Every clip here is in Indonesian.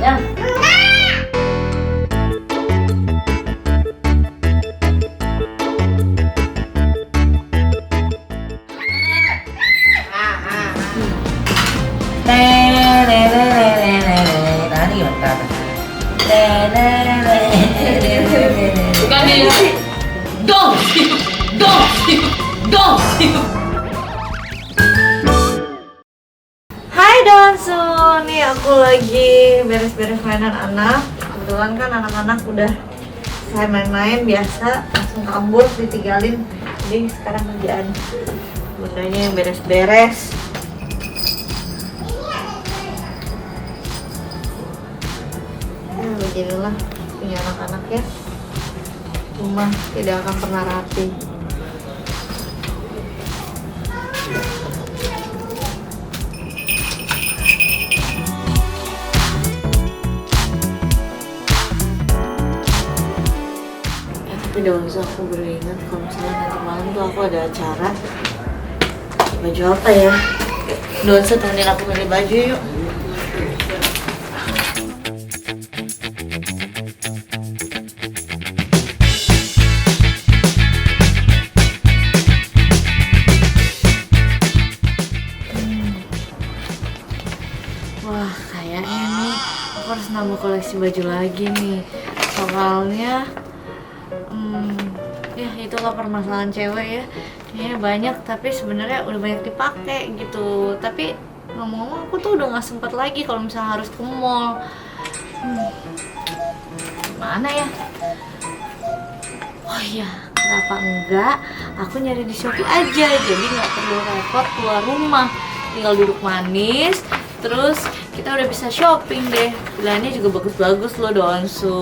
Ya. Tadi gimana? Bukan dia. Dong. Hai Donsu, nih aku lagi beres-beres mainan anak. Kebetulan kan anak-anak udah saya main-main biasa, langsung kabur ditinggalin. Jadi sekarang kerjaan bundanya yang beres-beres. Ya beginilah punya anak-anak ya. Rumah tidak akan pernah rapi. Tapi Donsu, aku baru ingat kalau misalnya nanti malam tuh aku ada acara. Baju apa ya? Donsu temenin aku milih baju yuk. Wah, kayaknya nih aku harus nambah koleksi baju lagi nih. Soalnya ya itulah permasalahan cewek ya. Kayaknya banyak tapi sebenarnya udah banyak dipakai gitu. Tapi ngomong-ngomong aku tuh udah nggak sempet lagi kalau misalnya harus ke mall. Mana ya? Oh iya, kenapa enggak? Aku nyari di Shopee aja, jadi nggak perlu repot keluar rumah. Tinggal duduk manis, terus kita udah bisa shopping deh. Pilihannya juga bagus-bagus loh Donsu.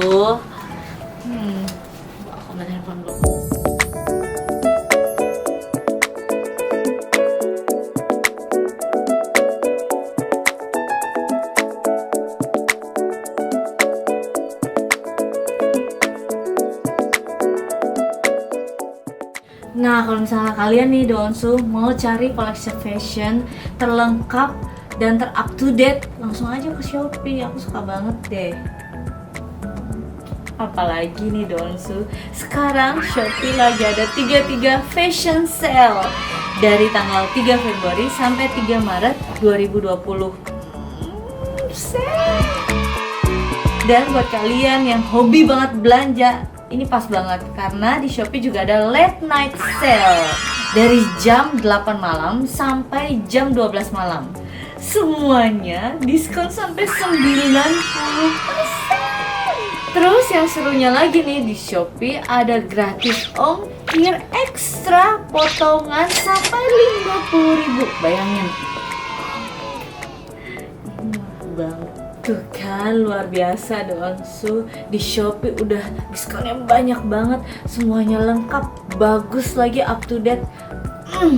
Aku main handphone dulu. Nah, kalau misalnya kalian nih Donsu mau cari koleksi fashion terlengkap dan ter-up to date, langsung aja ke Shopee. Aku suka banget deh. Apalagi nih Donsu, sekarang Shopee lagi ada 33 fashion sale dari tanggal 3 Februari sampai 3 Maret 2020. Sale. Dan buat kalian yang hobi banget belanja, ini pas banget karena di Shopee juga ada late night sale dari jam 8 malam sampai jam 12 malam. Semuanya diskon sampai 90%. Terus yang serunya lagi nih, di Shopee ada gratis ongkir ekstra potongan sampai 50.000. Bayangin. Banget. Tuh kan, luar biasa Donsu. Di Shopee udah diskonnya banyak banget. Semuanya lengkap, bagus lagi, up to date.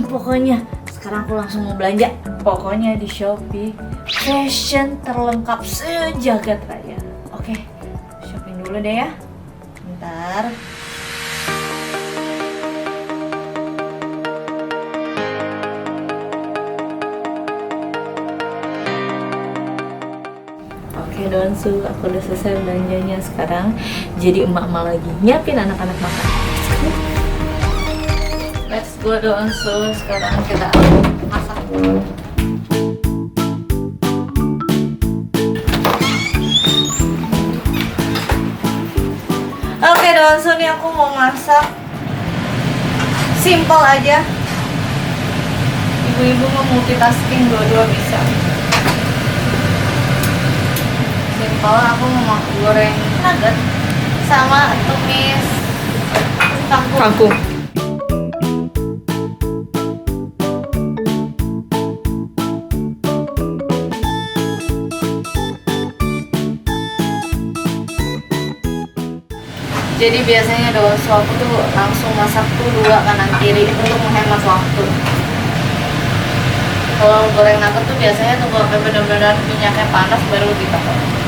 Pokoknya sekarang aku langsung mau belanja. Pokoknya di Shopee fashion terlengkap sejagat raya. Oke, shopping dulu deh ya. Bentar. Oke Donsu, aku udah selesai belanjanya. Sekarang jadi emak-emak lagi nyiapin anak-anak makan. Let's go Donsu, sekarang kita masak. Oke Donsu, nih aku mau masak simple aja. Ibu-ibu mau multitasking, dua-dua bisa. Simple, aku mau goreng nugget sama tumis kangkung. Jadi biasanya Donsu aku tuh langsung masak tuh 2 kanan kiri untuk menghemat waktu. Kalau goreng nugget tuh biasanya tunggu sampai benar-benar minyaknya panas baru ditambah.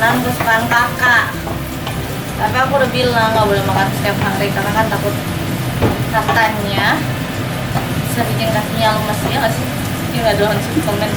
makanan kesukaan kakak. Tapi aku udah bilang nggak boleh makan setiap hari karena kan takut katanya bisa bikin kakinya lemas, ya nggak sih? Ini nggak doang suplemen.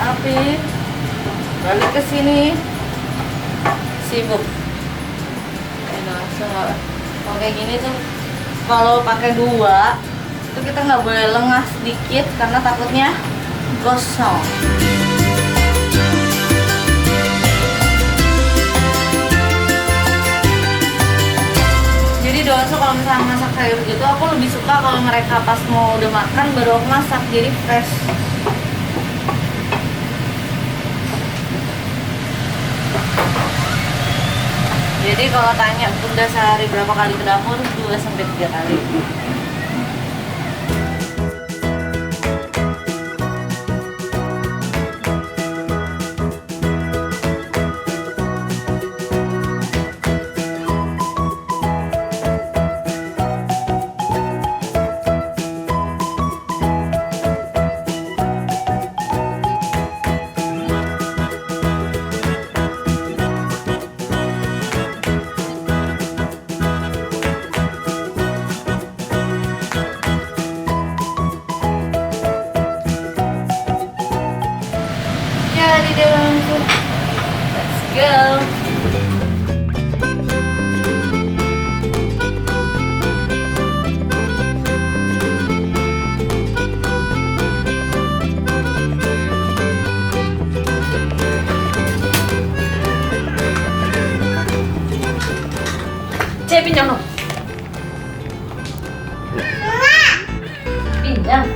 Api balik ke sini sibuk. Langsung kalau kayak gini tuh kalau pakai 2 itu kita nggak boleh lengah sedikit karena takutnya gosong. Jadi Donsu kalau misalnya masak kayak begitu aku lebih suka kalau mereka pas mau udah makan baru aku masak, jadi fresh. Jadi kalau tanya Bunda sehari berapa kali ke dapur, 2-3 kali. Jadi deh langsung. Let's go. Cek pinjam dong. Pinjam.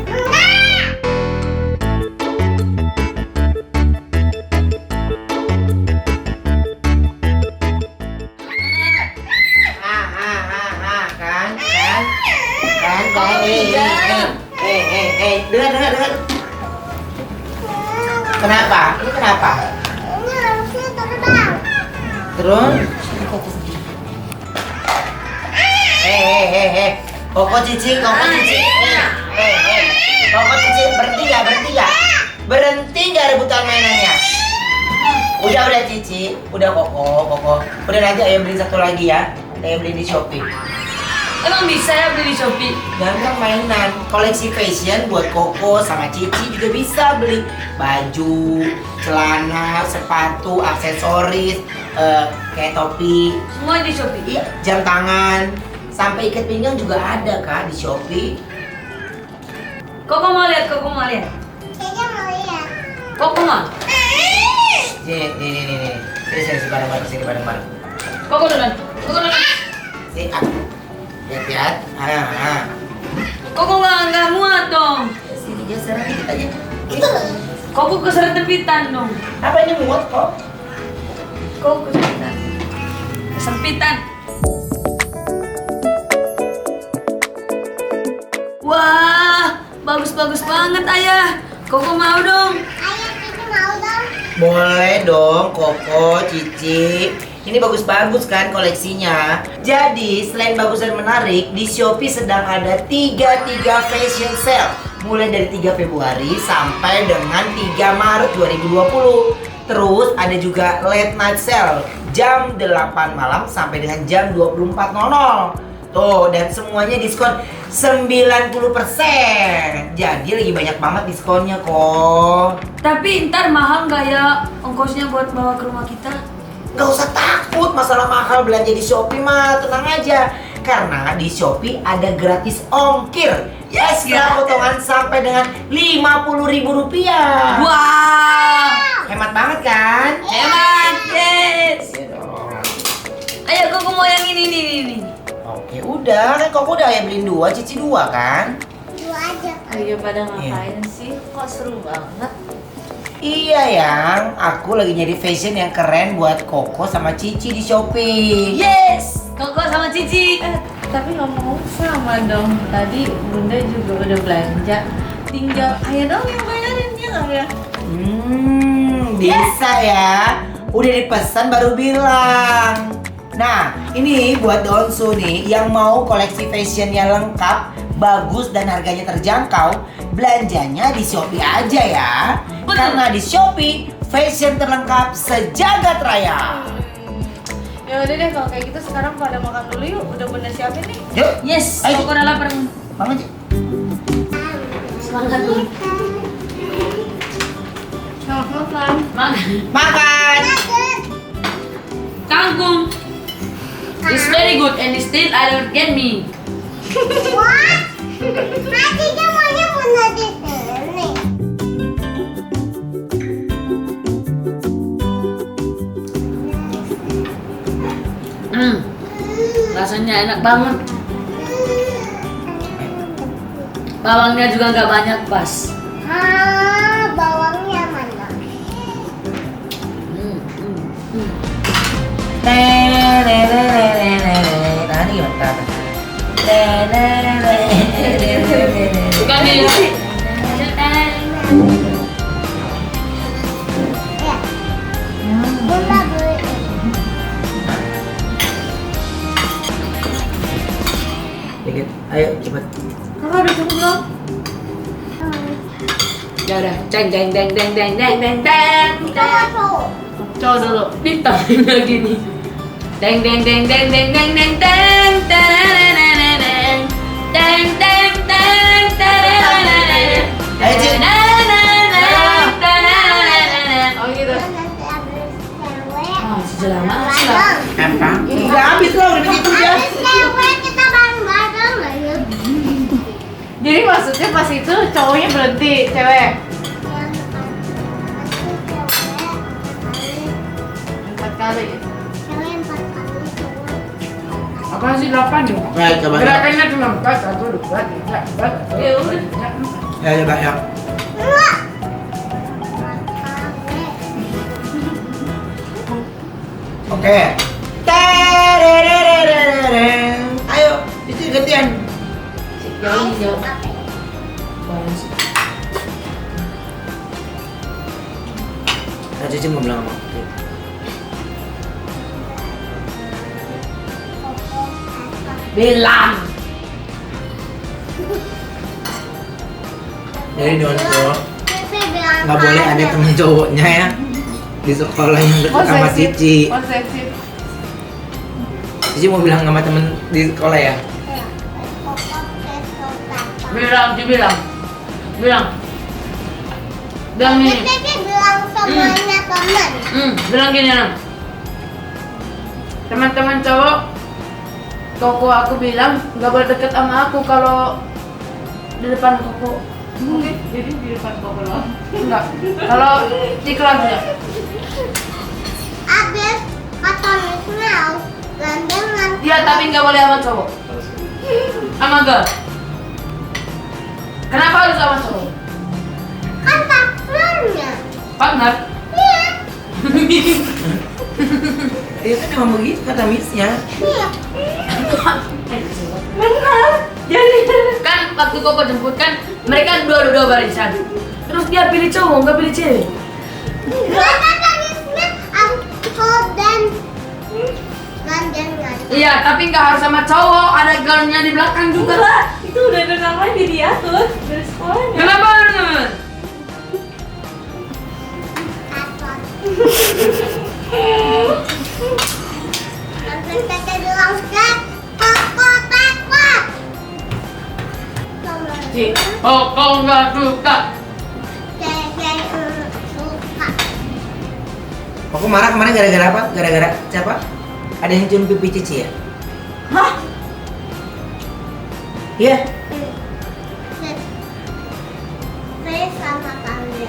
Dengar. Kenapa? Ini kenapa? Ini harusnya terbang. Terus? Koko Cici. Koko Cici, berhenti nggak? Berhenti nggak rebutan mainannya? Udah Cici, udah Koko. Udah nanti ayam beli satu lagi ya. Ayam beli di Shopee. Emang bisa ya beli di Shopee? Gampang mainan, koleksi fashion buat Koko sama Cici juga bisa beli baju, celana, sepatu, aksesoris, kayak topi, Semua di Shopee? iya, jam tangan, sampai ikat pinggang juga ada Kak di Shopee. Koko mau lihat? Kayaknya mau lihat. Koko mau? Nih. Sini bareng-bareng. Koko duluan. Sini, lihat. Koko nggak muat dong. Sini geser dikit aja. Koko keseret tepitan dong. Apa ini muat kok? Koko kesempitan. Wah, bagus banget ayah. Koko mau dong. Ayah, Cici mau dong. Boleh dong, Koko, Cici. Ini bagus-bagus kan koleksinya. Jadi, selain bagus dan menarik, di Shopee sedang ada 33 fashion sale. Mulai dari 3 Februari sampai dengan 3 Maret 2020. Terus ada juga late night sale jam 8 malam sampai dengan jam 24.00. Tuh, dan semuanya diskon 90%. Jadi lagi banyak banget diskonnya kok. Tapi ntar mahal nggak ya ongkosnya buat bawa ke rumah kita? Gak usah takut masalah mahal belanja di Shopee mah, tenang aja. Karena di Shopee ada gratis ongkir. Extra potongan sampai dengan Rp50.000. Wah, Hemat banget kan? hemat, yes. Iya dong. Ayo Koko mau yang ini. Oke, udah kan Koko udah ya beliin 2, Cici 2 kan? 2 aja. Ayo pada ngapain sih? Kok seru banget? Iya yang, aku lagi nyari fashion yang keren buat Koko sama Cici di Shopee. Yes, Koko sama Cici. Tapi ngomong sama dong. Tadi Bunda juga udah belanja. Tinggal Ayah dong yang bayarin ya nggak ya? Bisa ya. Udah dipesan baru bilang. Nah, ini buat Donsu nih yang mau koleksi fashionnya lengkap, bagus dan harganya terjangkau, belanjanya di Shopee aja ya. Karena di Shopee, fashion terlengkap sejagat raya. Ya udah deh kalau kayak gitu sekarang pada makan dulu yuk. Udah Bunda siapin nih. Yuk, Yes, ayo. Koko udah lapar. Bangun Ci. Semangat dulu. Selamat makan. Makan. Kangkung. It's very good and still I don't get me. Wah, hatinya maunya Bunda di sini. Rasanya enak banget. Bawangnya juga nggak banyak, pas. Bawangnya mana? Nah, ini gimana? Bukan nih. Ya. Bunda beli. Dikit. Ayo cepet. Kakak udah cukup belum? Ya udah, ceng ceng ceng ceng ceng ceng ceng ceng. Coba dulu. Ditambahin lagi nih. Deng deng deng deng deng deng deng deng deng deng deng deng deng. Ayo Ci. Oh gitu. Nanti habis cewek. Oh, sudah lama sih lah. Apa? Udah habis lah, udah begitu ya. Habis cewek kita bareng-bareng lah yuk. Jadi maksudnya pas itu cowoknya berhenti, cewek. Yang 4 kali. cewek 4 kali cowok. Apa sih 8 ya? Ayo coba. Gerakannya cuma 4, 1, 2, 3, 4. Ya udah. Ya coba ya. Enggak. Oke. Tererererereng. Ayo, itu gantian. Jauh jauh. Nah, Cici mau bilang apa? Bilang. Jadi Donsu Cici bilang nggak boleh ada temen cowoknya ya di sekolah yang dekat sama Cici. Posesif. Cici mau bilang sama temen di sekolah ya? Bilang, dibilang. Bilang. Bilang nih. Cici bilang semuanya teman. Bilang gini Nam. Teman-teman cowok, Koko aku bilang nggak boleh deket sama aku kalau di depan Koko. Oke, jadi di depan Koko loh. Enggak. Kalau di kelas ya. Abis kata Miss Mel gandengan. Iya, tapi nggak boleh sama cowok. Sama girl. Kenapa harus sama cowok? Kan partnernya. Partner. Iya. Iya kan emang begitu kata Miss-nya. Iya. Benar. Jadi Kan waktu Koko jemput kan mereka dua barisan. Terus dia pilih cowok, nggak pilih cewek. Gak kata Miss Mel aku dan gandengan. Iya, tapi nggak harus sama cowok. Ada girlnya di belakang juga lah. itu udah ada namanya diatur dari sekolahnya. Kenapa? Atot. Nanti Tete bilang Kat, Koko takut. Ci, Koko nggak suka. Tete suka. Aku marah kemarin gara-gara apa? Gara-gara siapa? Ada yang cium pipi Cici ya? hah? Iya. Saya sama kalian.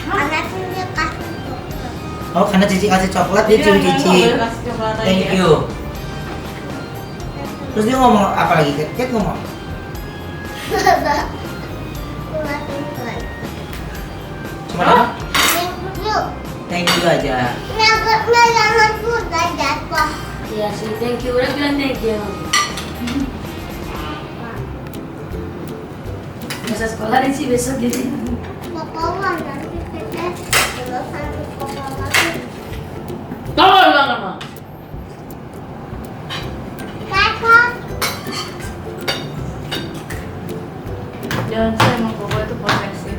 Anaknya dia kasih coklat. Oh, karena Cici kasih coklat dia cium Cici. Thank you. Terus dia ngomong apa lagi? Kat ngomong. Cuma apa? Yuk. Thank you aja. Nuggetnya jangan sudah jatuh. Iya sih, thank you. Udah bilang thank you. Masa sekolah sih besok gitu. Pokokan nanti kita terus nanti pokokan lagi. Tolong lama. Kakak. Jangan sih emang Koko itu posesif.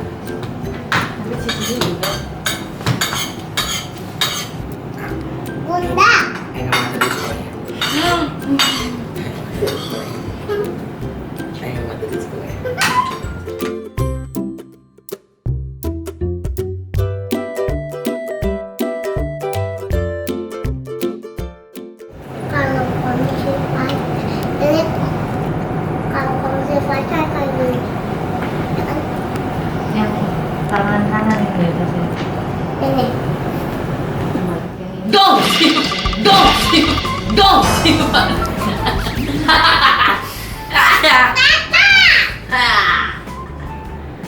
Tapi Cici juga. Bunda. Ayo mata di sekolahnya. Ayo mata di sekolahnya. Kalau kondisi pacar ini kalau kondisi pacar kayak gini ya kan? Yang tangan-tangan yang di atasnya. Ini Dong, dong, dong.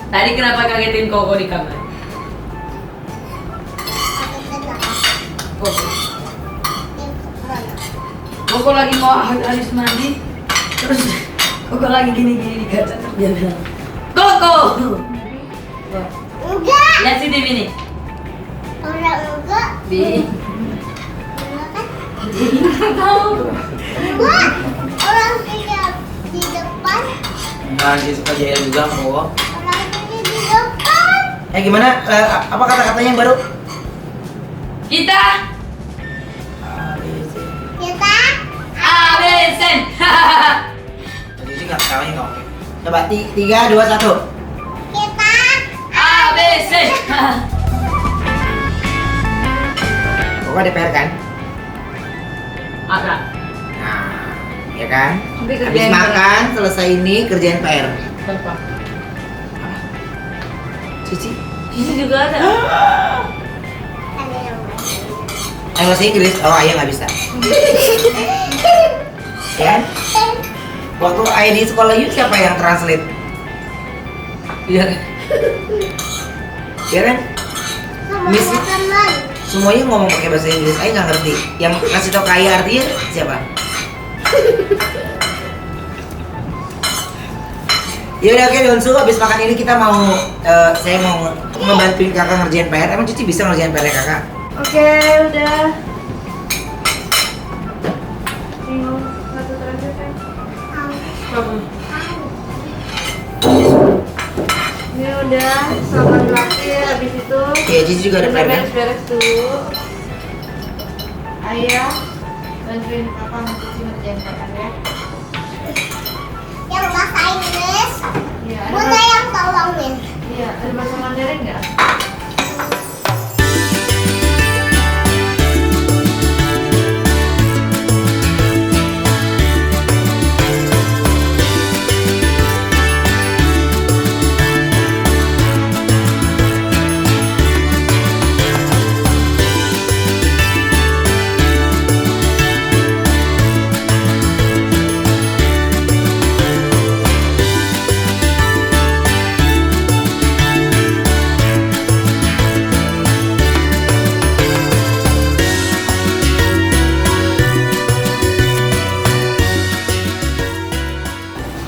Tadi kenapa kagetin Koko di kamar? aku sedang Koko. ini kemana? Koko lagi mau habis mandi, terus Koko lagi gini-gini di kaca, terus dia bilang, Koko! Enggak, Lihat si TV nih. orang enggak, Bi. enggak kan? Tahu. Enggak, orang tidak di depan, Enggak sih suka jahil juga kok. orang tidak di depan. Gimana? Apa kata-katanya yang baru? Kita Kita absen. Tadi sih nggak tahu nggak oke. Coba 3, 2, 1. kita Absen. Kok ada PR kan? Ada. Nah, ya kan? Tapi Habis kerjain makan, selesai ini kerjain PR. Apa? Cici. Cici juga ada. ada yang Bahasa Inggris? Oh, ayah nggak bisa. Ya kan? Waktu ayah di sekolah yuk siapa yang translate? Iya kan? Iya kan? sama Miss- teman. Semuanya ngomong pakai bahasa Inggris, ayah nggak ngerti. Yang ngasih tau ke ayah artinya siapa? Ya udah oke Donsu, habis makan ini kita mau saya mau membantuin kakak ngerjain PR. Emang Cici bisa ngerjain PR kakak? Oke, udah. Bingung satu terakhir kan? Ini udah sama terakhir, habis itu Iya, Cici juga ada kita PR kan? beres-beres dulu. Ayah bantuin kakak mencuci ngerjain PR ya. Yang bahasa Inggris, Iya, Bunda yang tolongin. Iya, ada bahasa Mandarin nggak?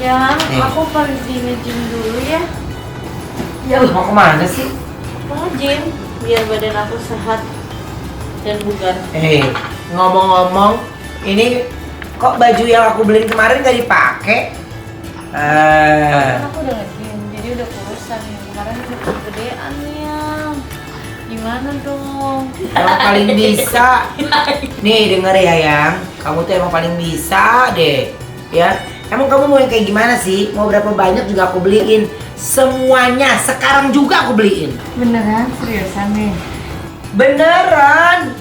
Ya, aku pergi nge-gym dulu ya. Ya mau kemana sih? Mau gym biar badan aku sehat dan bugar. Ngomong-ngomong, ini kok baju yang aku beliin kemarin gak dipakai? Kan aku udah nge-gym, jadi udah kurusan yang kemarin udah kegedean ya. Gimana dong? Emang paling bisa. Nih denger ya yang, kamu tuh emang paling bisa deh. Ya, emang kamu mau yang kayak gimana sih? Mau berapa banyak juga aku beliin. Semuanya, sekarang juga aku beliin. Beneran? Seriusan nih? Beneran?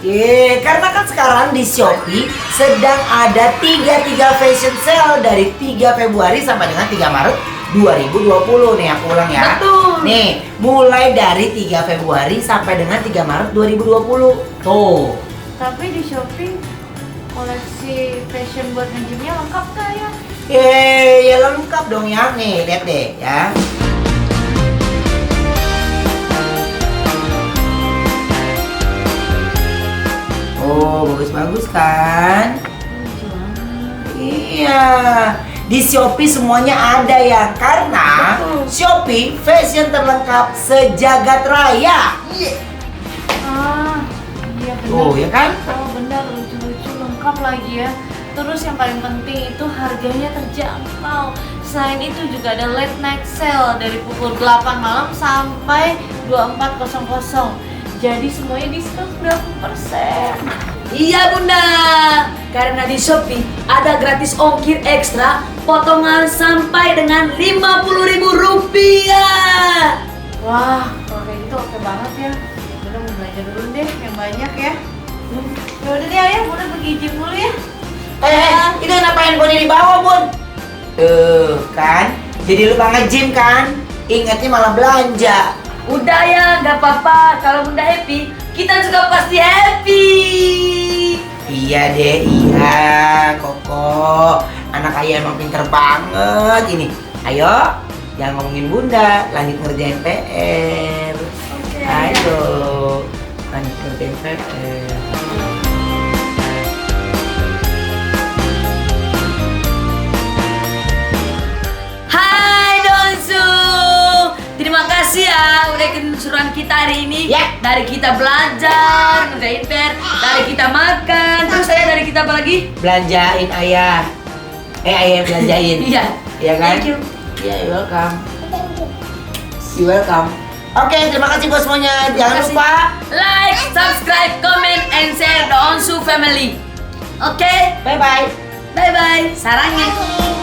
Karena kan sekarang di Shopee sedang ada 33 fashion sale dari 3 Februari sampai dengan 3 Maret 2020. Nih aku ulang ya. Betul. Nih, mulai dari 3 Februari sampai dengan 3 Maret 2020. Tuh. Tapi di Shopee koleksi fashion buat nge-gymnya lengkap gak ya? Ya lengkap dong ya. Nih, lihat deh ya. Oh, bagus-bagus kan? Iya. Di Shopee semuanya ada ya, karena Shopee fashion terlengkap sejagat raya. Ah, iya benar. Oh, ya kan? Oh benar, lucu-lucu lengkap lagi ya. Terus yang paling penting itu harganya terjangkau. Selain itu juga ada late night sale dari pukul 8 malam sampai 24.00. Jadi semuanya diskon 90%. Iya bunda, karena di Shopee ada gratis ongkir ekstra, potongan sampai dengan Rp50.000. Wah, kalau kayak gitu oke banget ya. Bunda mau belanja dulu deh yang banyak ya. Ya udah deh ayah, Bunda pergi gym dulu ya. Itu kenapa handphone dibawa, Bun? Tuh, kan? Jadi lupa nge-gym kan? Ingatnya malah belanja. Udah ya, nggak apa-apa. Kalau bunda happy, kita juga pasti happy. Iya deh, iya, Koko. Anak ayah emang pinter banget ini. Ayo, jangan ngomongin bunda, lanjut ngerjain PR. Oke. Ayo, lanjut ngerjain PR. Hai Donsu, terima kasih ya udah ikutin suruhan kita hari ini. Ya. Dari kita belajar, ngerjain PR, dari kita makan, terus saya dari kita apa lagi? Belanjain ayah. Ayah yang belanjain. Iya. Iya kan? Thank you. Iya, you're welcome. Thank you. You're welcome. Oke, terima kasih buat semuanya. Jangan kasih. lupa Like, subscribe, comment, and share the Onsu family. Oke, bye-bye. bye bye. Sarangnya. Bye.